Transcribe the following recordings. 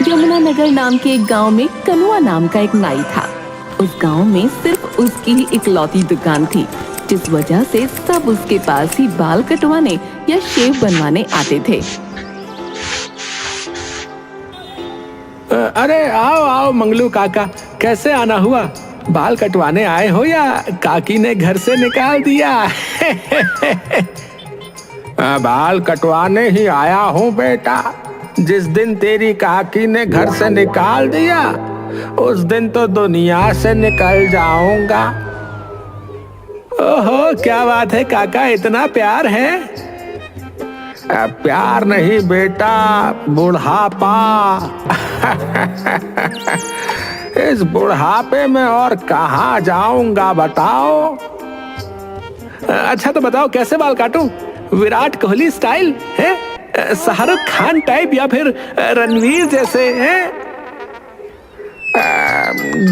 यमुनानगर नाम के एक गांव में कनुआ नाम का एक नाई था। उस गांव में सिर्फ उसकी ही इकलौती दुकान थी, जिस वजह से सब उसके पास ही बाल कटवाने या शेव बनवाने आते थे। अरे आओ आओ मंगलू काका, कैसे आना हुआ? बाल कटवाने आए हो या काकी ने घर से निकाल दिया? बाल कटवाने ही आया हूँ बेटा। जिस दिन तेरी काकी ने घर से निकाल दिया उस दिन तो दुनिया से निकल जाऊंगा। ओहो, क्या बात है काका, इतना प्यार है? प्यार नहीं बेटा, बुढ़ापा। इस बुढ़ापे में और कहाँ जाऊंगा बताओ? अच्छा तो बताओ कैसे बाल काटूं? विराट कोहली स्टाइल है, शाहरुख खान टाइप, या फिर रणवीर जैसे हैं?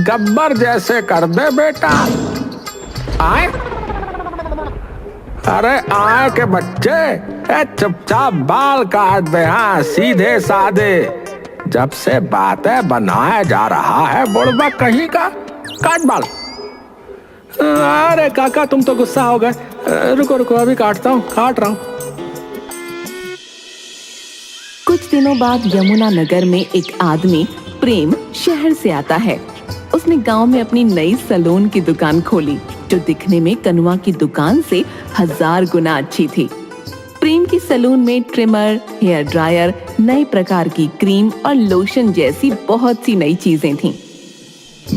गब्बर जैसे कर दे बेटा। आए अरे आए के बच्चे, चुपचाप बाल काट दे। हाँ, सीधे साधे। जब से बातें बनाया जा रहा है बुढ़बा कहीं का, काट बाल। अरे काका तुम तो गुस्सा हो गए। रुको रुको, अभी काट रहा हूँ। कुछ दिनों बाद यमुनानगर में एक आदमी प्रेम शहर से आता है। उसने गांव में अपनी नई सैलून की दुकान खोली, जो दिखने में कनुआ की दुकान से 1000 गुना अच्छी थी। प्रेम की सैलून में ट्रिमर, हेयर ड्रायर, नए प्रकार की क्रीम और लोशन जैसी बहुत सी नई चीजें थीं।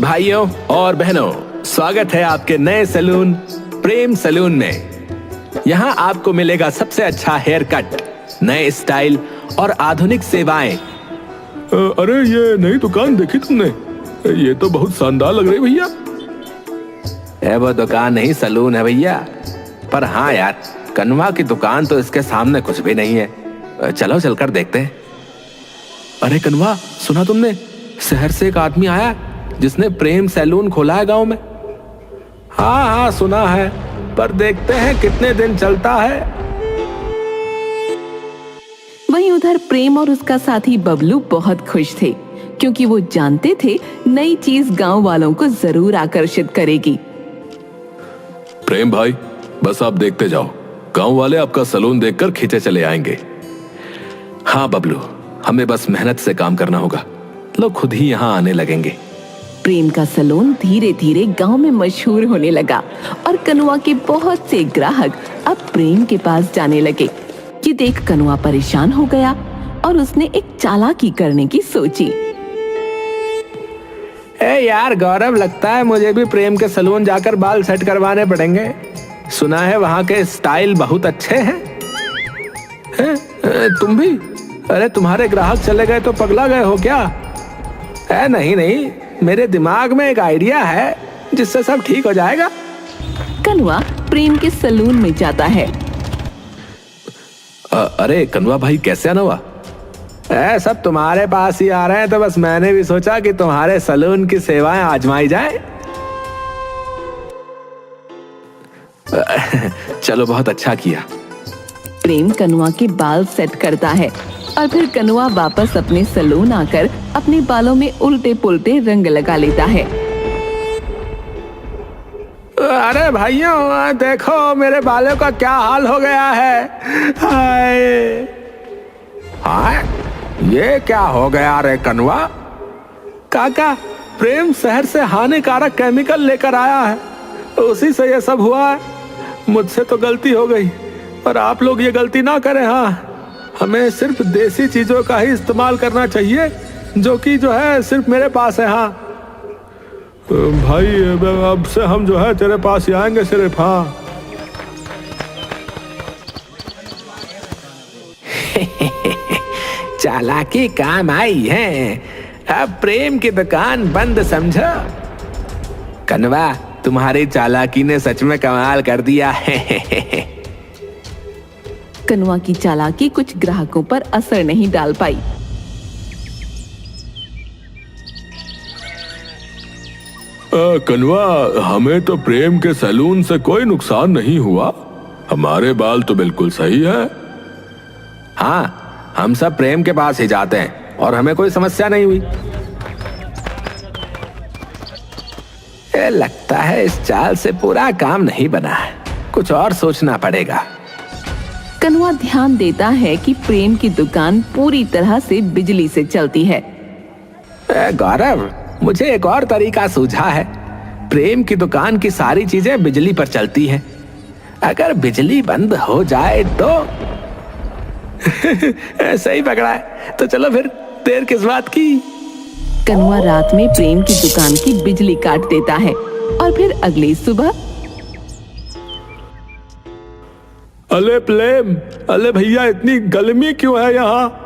भाइयों और बहनों, स्वागत है आपके नए सैलून प्रेम सैलून में। यहाँ आपको मिलेगा सबसे अच्छा हेयर कट, नए स्टाइल और आधुनिक सेवाएं। अरे ये नई दुकान देखी तुमने? ये तो बहुत शानदार लग रही भैया। वो दुकान नहीं, सैलून है भैया। पर हाँ यार, कनुआ की दुकान तो इसके सामने कुछ भी नहीं है। चलो चलकर देखते हैं। अरे कनुआ, सुना तुमने? शहर से एक आदमी आया जिसने प्रेम सैलून खोला है गांव में। हाँ हाँ सुना है, पर देखते हैं कितने दिन चलता है। वहीं उधर प्रेम और उसका साथी बबलू बहुत खुश थे, क्योंकि वो जानते थे नई चीज गांव वालों को जरूर आकर्षित करेगी। प्रेम भाई, बस आप देखते जाओ, गांव वाले आपका सैलून देखकर खींचे चले आएंगे। हाँ बबलू, हमें बस मेहनत से काम करना होगा, लोग खुद ही यहाँ आने लगेंगे। प्रेम का सैलून धीरे धीरे गांव में मशहूर होने लगा और कनुआ के बहुत से ग्राहक अब प्रेम के पास जाने लगे। ये देख कनुआ परेशान हो गया और उसने एक चालाकी करने की सोची। यार गौरव, लगता है मुझे भी प्रेम के सैलून जाकर बाल सेट करवाने पड़ेंगे। सुना है वहाँ के स्टाइल बहुत अच्छे हैं। तुम भी? अरे तुम्हारे ग्राहक चले गए तो पगला गए हो क्या? नहीं नहीं, मेरे दिमाग में एक आइडिया है जिससे सब ठीक हो जाएगा। कनुआ प्रेम के सैलून में जाता है। अरे कनुआ भाई, कैसे आना हुआ? सब तुम्हारे पास ही आ रहे हैं, तो बस मैंने भी सोचा कि तुम्हारे सैलून की सेवाएं आजमाई जाए। चलो, बहुत अच्छा किया। प्रेम कनुआ के बाल सेट करता है और फिर कनुआ वापस अपने सैलून आकर अपने बालों में उल्टे पुल्टे रंग लगा लेता है। अरे भाइयों, देखो मेरे बालों का क्या हाल हो गया है। हाय हाय, ये क्या हो गया रे कनुआ? काका, प्रेम शहर से हानिकारक केमिकल लेकर आया है, उसी से ये सब हुआ है। मुझसे तो गलती हो गई, पर आप लोग ये गलती ना करें। हाँ, हमें सिर्फ देसी चीजों का ही इस्तेमाल करना चाहिए, जो है सिर्फ मेरे पास है। हाँ भाई, अब से हम तेरे पास ही आएंगे सिर्फ। हाँ चालाकी काम आई है। अब प्रेम की दुकान बंद समझो। कनुआ, तुम्हारी चालाकी ने सच में कमाल कर दिया है। कनुआ की चालाकी कुछ ग्राहकों पर असर नहीं डाल पाई। कनुआ, हमें तो प्रेम के सैलून से कोई नुकसान नहीं हुआ, हमारे बाल तो बिल्कुल सही है। हाँ, हम सब प्रेम के पास ही जाते हैं, और हमें कोई समस्या नहीं हुई। लगता है इस चाल से पूरा काम नहीं बना है, कुछ और सोचना पड़ेगा। कनुआ ध्यान देता है कि प्रेम की दुकान पूरी तरह से बिजली से चलती है। गौरव, मुझे एक और तरीका सूझा है। प्रेम की दुकान की सारी चीजें बिजली पर चलती हैं। अगर बिजली बंद हो जाए तो सही पकड़ा है। तो चलो फिर, देर किस बात की। कनुआ रात में प्रेम की दुकान की बिजली काट देता है और फिर अगली सुबह, अले प्रेम, अले भैया, इतनी गर्मी क्यों है यहाँ?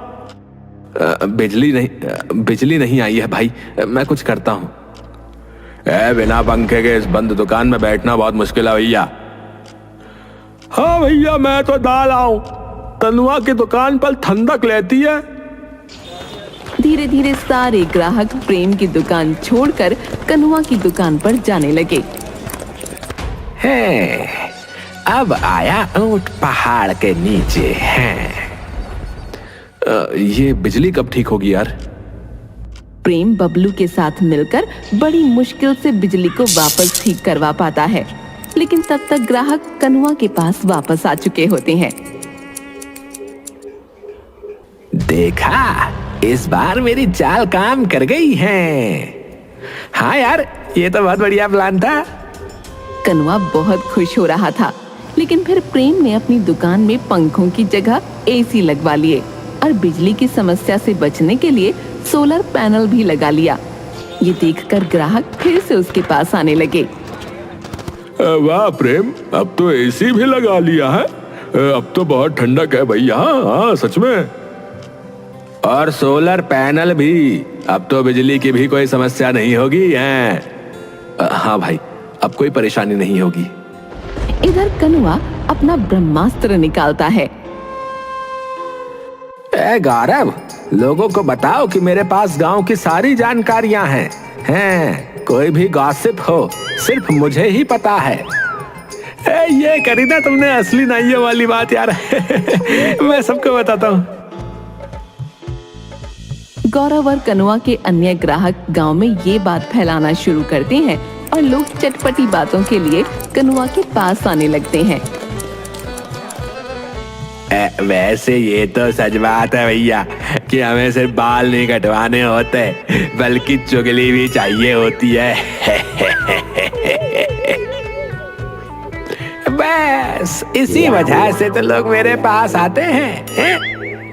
बिजली नहीं आई है भाई, मैं कुछ करता हूँ। बिना पंखे के इस बंद दुकान में बैठना बहुत मुश्किल है भैया। हाँ भैया, मैं तो दाल आऊं। कनुआ की दुकान पर ठंडक लेती है। धीरे धीरे सारे ग्राहक प्रेम की दुकान छोड़कर कनुआ की दुकान पर जाने लगे। है, अब आया ऊंट पहाड़ के नीचे है। ये बिजली कब ठीक होगी यार? प्रेम बबलू के साथ मिलकर बड़ी मुश्किल से बिजली को वापस ठीक करवा पाता है, लेकिन तब तक ग्राहक कनुआ के पास वापस आ चुके होते हैं। देखा, इस बार मेरी चाल काम कर गई है। हाँ यार, ये तो बहुत बढ़िया प्लान था। कनुआ बहुत खुश हो रहा था, लेकिन फिर प्रेम ने अपनी दुकान में पंखों की जगह एसी लगवा लिए और बिजली की समस्या से बचने के लिए सोलर पैनल भी लगा लिया। ये देखकर ग्राहक फिर से उसके पास आने लगे। वाह प्रेम, अब तो एसी भी लगा लिया है। अब तो बहुत ठंडक है भैया। हाँ सच में। और सोलर पैनल भी, अब तो बिजली की भी कोई समस्या नहीं होगी है। हाँ भाई, अब कोई परेशानी नहीं होगी। इधर कनुआ अपना ब्रह्मास्त्र निकालता है। गौरव, लोगों को बताओ कि मेरे पास गांव की सारी जानकारियां हैं। कोई भी गॉसिप हो, सिर्फ मुझे ही पता है। ये करी ना तुमने असली नाइयों वाली बात यार। मैं सबको बताता हूँ। गौरव और कनुआ के अन्य ग्राहक गांव में ये बात फैलाना शुरू करते हैं और लोग चटपटी बातों के लिए कनुआ के पास आने लगते हैं। वैसे ये तो सच बात है भैया कि हमें सिर्फ बाल नहीं कटवाने होते, बल्कि चुगली भी चाहिए होती है। बस इसी वजह से तो लोग मेरे पास आते हैं।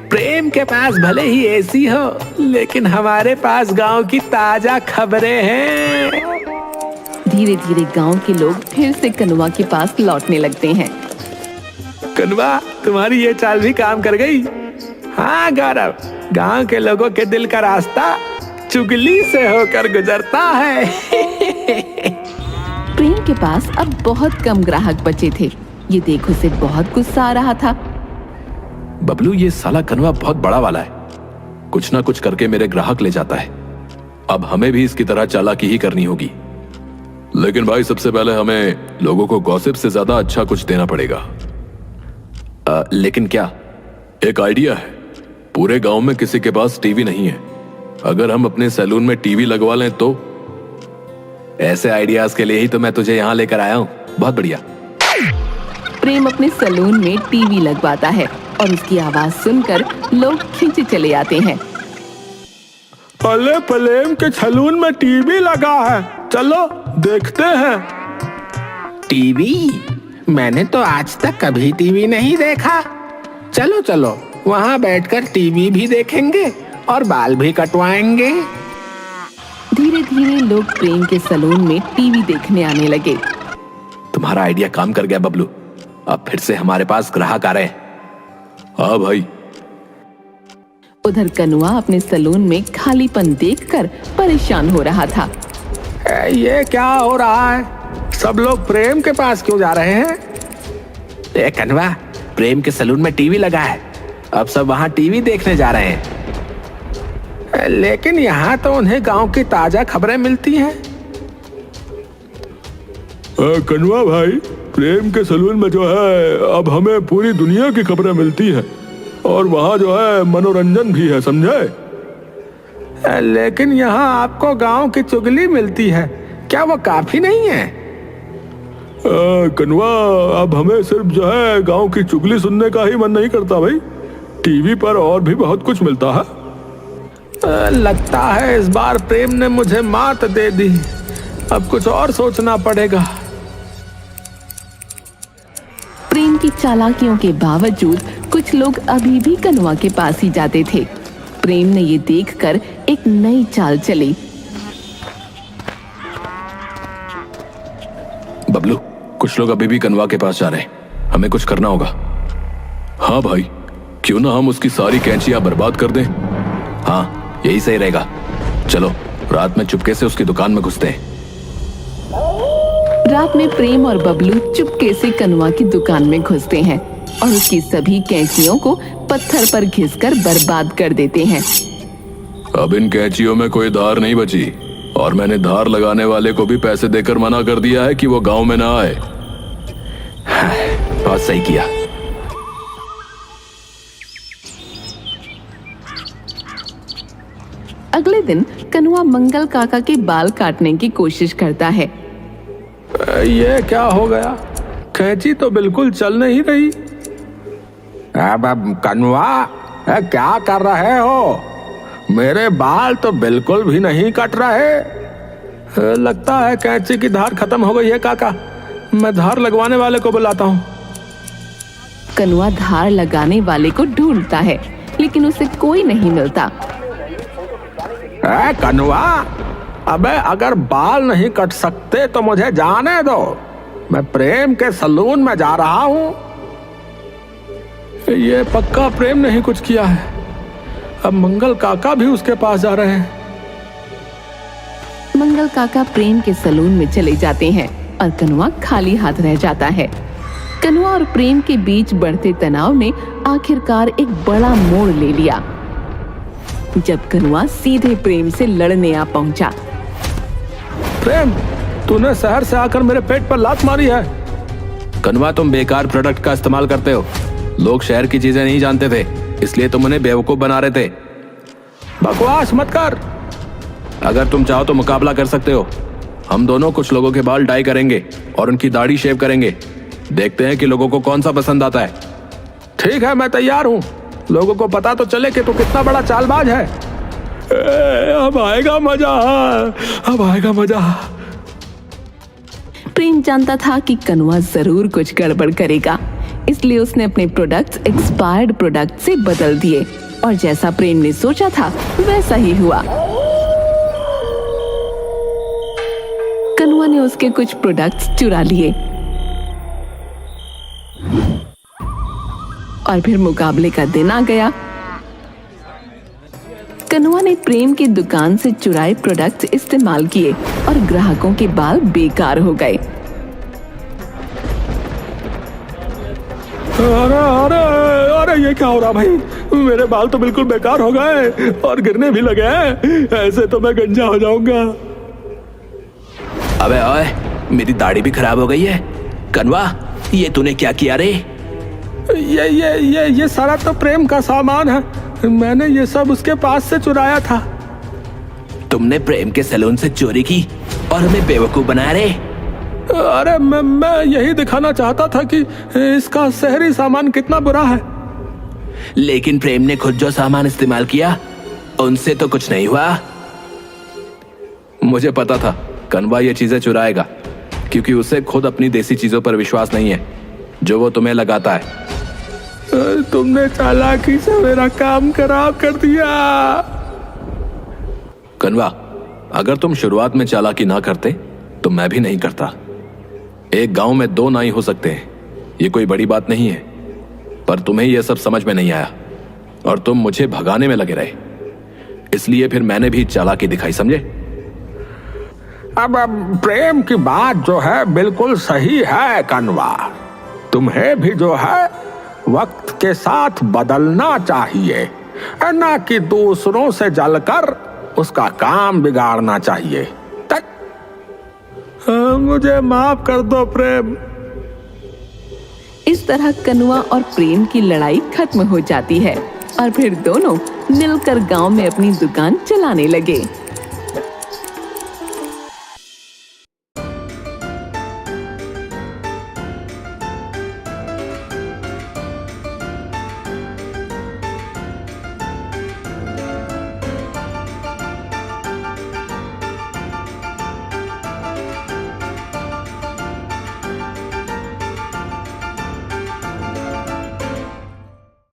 प्रेम के पास भले ही एसी हो, लेकिन हमारे पास गांव की ताजा खबरें हैं। धीरे धीरे गांव के लोग फिर से कनुआ के पास लौटने लगते हैं। कनुआ, तुम्हारी ये चाल भी काम कर गई। हाँ गौरव, गांव के लोगों के दिल का रास्ता चुगली से होकर गुजरता है। प्रेम के पास अब बहुत कम ग्राहक बचे थे। ये देख उसे बहुत गुस्सा आ रहा था। बबलू, ये साला कनुआ बहुत बड़ा वाला है। कुछ ना कुछ करके मेरे ग्राहक ले जाता है। अब हमें भी इसकी तरह चालाकी ही करनी होगी। लेकिन भाई, सबसे पहले हमें लोगों को गॉसिप से ज्यादा अच्छा कुछ देना पड़ेगा। लेकिन क्या? एक आइडिया है। पूरे गांव में किसी के पास टीवी नहीं है। अगर हम अपने सैलून में टीवी लगवा लें तो? ऐसे आइडियाज के लिए ही तो मैं तुझे यहाँ लेकर आया हूँ। बहुत बढ़िया। प्रेम अपने सैलून में टीवी लगवाता है और उसकी आवाज सुनकर लोग खींचे चले आते हैं। अले प्रेम के सैलून में टीवी लगा है, चलो देखते हैं। टीवी? मैंने तो आज तक कभी टीवी नहीं देखा। चलो चलो, वहाँ बैठकर टीवी भी देखेंगे और बाल भी कटवाएंगे। धीरे धीरे लोग प्रेम के सैलून में टीवी देखने आने लगे। तुम्हारा आइडिया काम कर गया बबलू। अब फिर से हमारे पास ग्राहक आ रहे हैं। हाँ भाई। उधर कनुआ अपने सैलून में खालीपन देखकर परेशान हो रहा था। ये क्या हो रहा है? सब लोग प्रेम के पास क्यों जा रहे हैं? कनुआ, प्रेम के सैलून में टीवी लगा है, अब सब वहाँ टीवी देखने जा रहे हैं। लेकिन यहाँ तो उन्हें गांव की ताजा खबरें मिलती हैं। कनुआ भाई, प्रेम के सैलून में जो है अब हमें पूरी दुनिया की खबरें मिलती हैं और वहाँ जो है मनोरंजन भी है, समझे? लेकिन यहाँ आपको गांव की चुगली मिलती है, क्या वो काफी नहीं है? कनवा, अब हमें सिर्फ जो है गांव की चुगली सुनने का ही मन नहीं करता भाई। टीवी पर और भी बहुत कुछ मिलता है। लगता है इस बार प्रेम ने मुझे मात दे दी। अब कुछ और सोचना पड़ेगा। प्रेम की चालाकियों के बावजूद कुछ लोग अभी भी कनुआ के पास ही जाते थे। प्रेम ने ये देखकर एक नई चाल चली। बबलू, कुछ लोग अभी भी कनवा के पास जा रहे हैं, हमें कुछ करना होगा। हाँ भाई, क्यों ना हम उसकी सारी कैंचियां बर्बाद कर दें। हाँ, यही सही रहेगा। चलो रात में चुपके से उसकी दुकान में घुसते हैं। रात में प्रेम और बबलू चुपके से कनुआ की दुकान में घुसते हैं और उसकी सभी कैंचियों को पत्थर पर घिसकर बर्बाद कर देते हैं। अब इन कैंचियों में कोई धार नहीं बची और मैंने धार लगाने वाले को भी पैसे देकर मना कर दिया है कि वो गांव में ना आए। बहुत सही किया। अगले दिन कनुआ मंगल काका के बाल काटने की कोशिश करता है। ये क्या हो गया? कैंची तो बिल्कुल चल नहीं रही। अब कनुआ, क्या कर रहे हो? मेरे बाल तो बिल्कुल भी नहीं कट रहे। लगता है कैंची की धार खत्म हो गई है काका। मैं धार लगवाने वाले को बुलाता हूँ। कनुआ धार लगाने वाले को ढूंढता है, लेकिन उसे कोई नहीं मिलता। कनुआ, अबे अगर बाल नहीं कट सकते तो मुझे जाने दो। मैं प्रेम के सलून में जा रहा हूँ। ये पक्का प्रेम ने ही कुछ किया है। अब मंगल काका भी उसके पास जा रहे हैं। मंगल काका प्रेम के सलून में चले जाते हैं और कनुआ खाली हाथ रह जाता है। कनुआ और प्रेम के बीच बढ़ते तनाव ने आखिरकार एक बड़ा मोड़ ले लिया जब कनुआ सीधे प्रेम से लड़ने आ पहुंचा। प्रेम, तूने शहर से आकर मेरे पेट पर लात मारी है। कनवा, तुम बेकार प्रोडक्ट का इस्तेमाल करते हो। लोग शहर की चीजें नहीं जानते थे, इसलिए तुम उन्हें बेवकूफ बना रहे थे। बकवास मत कर। अगर तुम चाहो तो मुकाबला कर सकते हो। हम दोनों कुछ लोगों के बाल डाई करेंगे और उनकी दाढ़ी शेव करेंगे। देखते हैं कि लोगों को कौन सा पसंद आता है। ठीक है, मैं तैयार हूँ। लोगों को पता तो चले कि तू कितना बड़ा चालबाज है। अब आएगा मजा, अब आएगा मजा। प्रेम जानता था कि कनुआ जरूर कुछ गड़बड़ करेगा, इसलिए उसने अपने प्रोडक्ट्स एक्सपायर्ड प्रोडक्ट से बदल दिए और जैसा प्रेम ने सोचा था वैसा ही हुआ। कनुआ ने उसके कुछ प्रोडक्ट्स चुरा लिए और फिर मुकाबले का दिन आ गया। कनुआ ने प्रेम की दुकान से चुराए प्रोडक्ट्स इस्तेमाल किए और ग्राहकों के बाल बेकार हो गए। अरे अरे अरे, ये क्या हो रहा भाई? मेरे बाल तो बिल्कुल बेकार हो गए और गिरने भी लगे हैं। ऐसे तो मैं गंजा हो जाऊंगा। अबे ओए, मेरी दाढ़ी भी खराब हो गई है। कनवा, ये तूने क्या किया रे? ये सारा तो प्रेम का सामान है। मैंने ये सब उसके पास से चुराया था। तुमने प्रेम के सैलून से चोरी की और हमें बेवकूफ बनाया रे? अरे मैं यही दिखाना चाहता था कि इसका शहरी सामान कितना बुरा है। लेकिन प्रेम ने खुद जो सामान इस्तेमाल किया उनसे तो कुछ नहीं हुआ। मुझे पता था कनवा ये चीजें चुराएगा, क्योंकि उसे खुद अपनी देसी चीजों पर विश्वास नहीं है जो वो तुम्हें लगाता है। तुमने चालाकी से मेरा काम खराब कर दिया। कनवा, अगर तुम शुरुआत में चालाकी ना करते तो मैं भी नहीं करता। एक गांव में दो नाई हो सकते हैं, ये कोई बड़ी बात नहीं है, पर तुम्हें यह सब समझ में नहीं आया और तुम मुझे भगाने में लगे रहे। इसलिए फिर मैंने भी चालाकी दिखाई, समझे? अब प्रेम की बात जो है बिल्कुल सही है कनवा। तुम्हें भी जो है वक्त के साथ बदलना चाहिए, ना कि दूसरों से जलकर उसका काम बिगाड़ना चाहिए। मुझे माफ कर दो प्रेम। इस तरह कनुआ और प्रेम की लड़ाई खत्म हो जाती है और फिर दोनों मिलकर गांव में अपनी दुकान चलाने लगे।